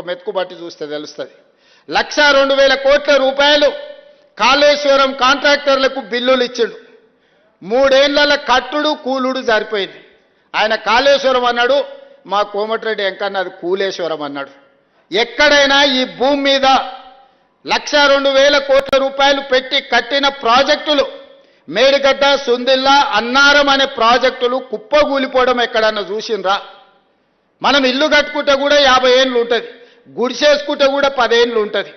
మెతుకుబట్టి చూస్తే తెలుస్తుంది. 1,02,000 కోట్ల రూపాయలు కాళేశ్వరం కాంట్రాక్టర్లకు బిల్లులు ఇచ్చిండు. 3 ఏళ్ల కట్టుడు కూలుడు సరిపోయింది. ఆయన కాళేశ్వరం అన్నాడు, మా కోమటిరెడ్డి వెంకన్న అది కూలేశ్వరం అన్నాడు. ఎక్కడైనా ఈ భూమి మీద 1,02,000 కోట్ల రూపాయలు పెట్టి కట్టిన ప్రాజెక్టులు మేడిగడ్డ, సుందిల్లా, అన్నారం అనే ప్రాజెక్టులు కుప్పగూలిపోవడం ఎక్కడన్నా చూసిండ్రా? మనం ఇల్లు కట్టుకుంటే కూడా 50 ఏళ్ళు ఉంటుంది, గుడిసేసుకుంటే కూడా 10 ఏళ్ళు ఉంటుంది.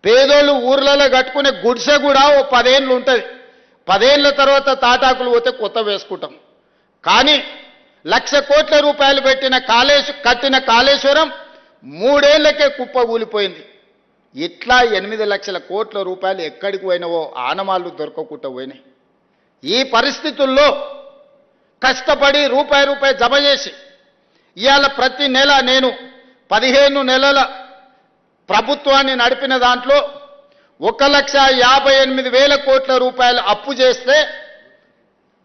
పేదోళ్ళు ఊర్లలో కట్టుకునే గుడిసె కూడా ఓ 10 ఏళ్ళు ఉంటుంది. 10 ఏళ్ళ తర్వాత తాటాకులు పోతే కొత్త వేసుకుంటాం. కానీ 1,00,000 కోట్ల రూపాయలు కట్టిన కాళేశ్వరం 3 ఏళ్లకే కుప్పగూలిపోయింది. ఇట్లా 8 లక్షల కోట్ల రూపాయలు ఎక్కడికి పోయినవో ఆనమాళ్ళు దొరకకుండా పోయినాయి. ఈ పరిస్థితుల్లో కష్టపడి రూపాయి జమ చేసి ఇవాళ ప్రతి నెల నేను 15 నెలల ప్రభుత్వాన్ని నడిపిన దాంట్లో 1,58,000 కోట్ల రూపాయలు అప్పు చేస్తే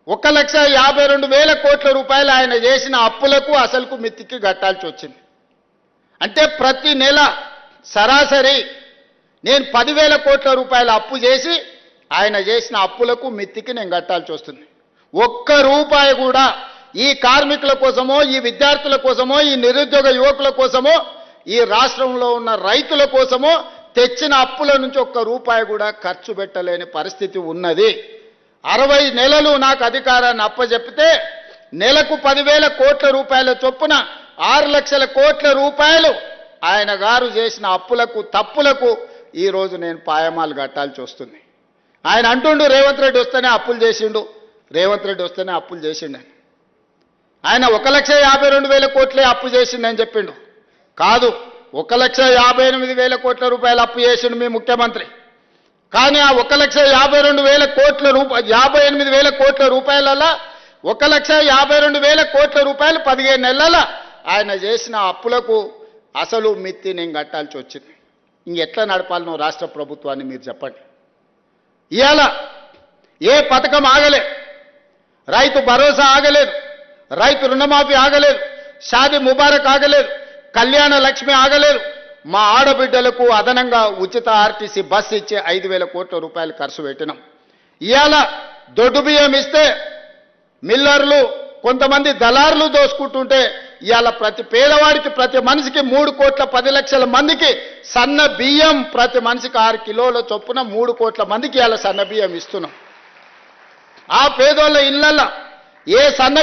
1,52,000 కోట్ల రూపాయలు ఆయన చేసిన అప్పులకు అసలుకు మిత్తికి కట్టాల్సి వచ్చింది. అంటే ప్రతి నెల సరాసరి నేను 10,000 కోట్ల రూపాయల అప్పు చేసి ఆయన చేసిన అప్పులకు మిత్తికి నేను కట్టాల్సి వస్తుంది. ఒక్క రూపాయి కూడా ఈ కార్మికుల కోసమో, ఈ విద్యార్థుల కోసమో, ఈ నిరుద్యోగ యువకుల కోసమో, ఈ రాష్ట్రంలో ఉన్న రైతుల కోసమో తెచ్చిన అప్పుల నుంచి ఒక్క రూపాయి కూడా ఖర్చు పెట్టలేని పరిస్థితి ఉన్నది. 60 నెలలు నాకు అధికారాన్ని అప్పచెప్పితే నెలకు 10,000 కోట్ల రూపాయల చొప్పున 6 లక్షల కోట్ల రూపాయలు ఆయన గారు చేసిన అప్పులకు, తప్పులకు ఈరోజు నేను పాయమాలు కట్టాల్సి వస్తుంది. ఆయన అంటుండు రేవంత్ రెడ్డి వస్తేనే అప్పులు చేసిండు, రేవంత్ రెడ్డి వస్తేనే అప్పులు చేసిండు. ఆయన 1,52,000 కోట్లే అప్పు చేసిండని చెప్పిండు. కాదు, 1,58,000 కోట్ల రూపాయలు అప్పు చేసిండు మీ ముఖ్యమంత్రి. కానీ ఆ 1,52,000 కోట్ల 58,000 కోట్ల రూపాయలలో 1,52,000 కోట్ల రూపాయలు 15 నెలల ఆయన చేసిన అప్పులకు అసలు మిత్తి నేను కట్టాల్సి వచ్చింది. ఇంకెట్లా నడపాలనో రాష్ట్ర ప్రభుత్వాన్ని మీరు చెప్పండి. ఇవాళ ఏ పథకం ఆగలేదు, రైతు భరోసా ఆగలేదు, రైతు రుణమాఫీ ఆగలేదు, షాదీ ముబారక్ ఆగలేదు, కళ్యాణ లక్ష్మి ఆగలేదు. మా ఆడబిడ్డలకు అదనంగా ఉచిత ఆర్టీసీ బస్సు ఇచ్చే 5,000 కోట్ల రూపాయలు ఖర్చు పెట్టినాం. ఇవాళ దొడ్డు బియ్యం ఇస్తే మిల్లర్లు, కొంతమంది దళారులు దోసుకుంటుంటే ఇవాళ ప్రతి పేదవాడికి, ప్రతి మనిషికి 3,10,00,000 మందికి సన్న బియ్యం, ప్రతి మనిషికి 6 కిలోల చొప్పున 3 కోట్ల మందికి ఇవాళ సన్న బియ్యం ఇస్తున్నాం. ఆ పేదోళ్ళ ఇళ్లలో ఏ సన్న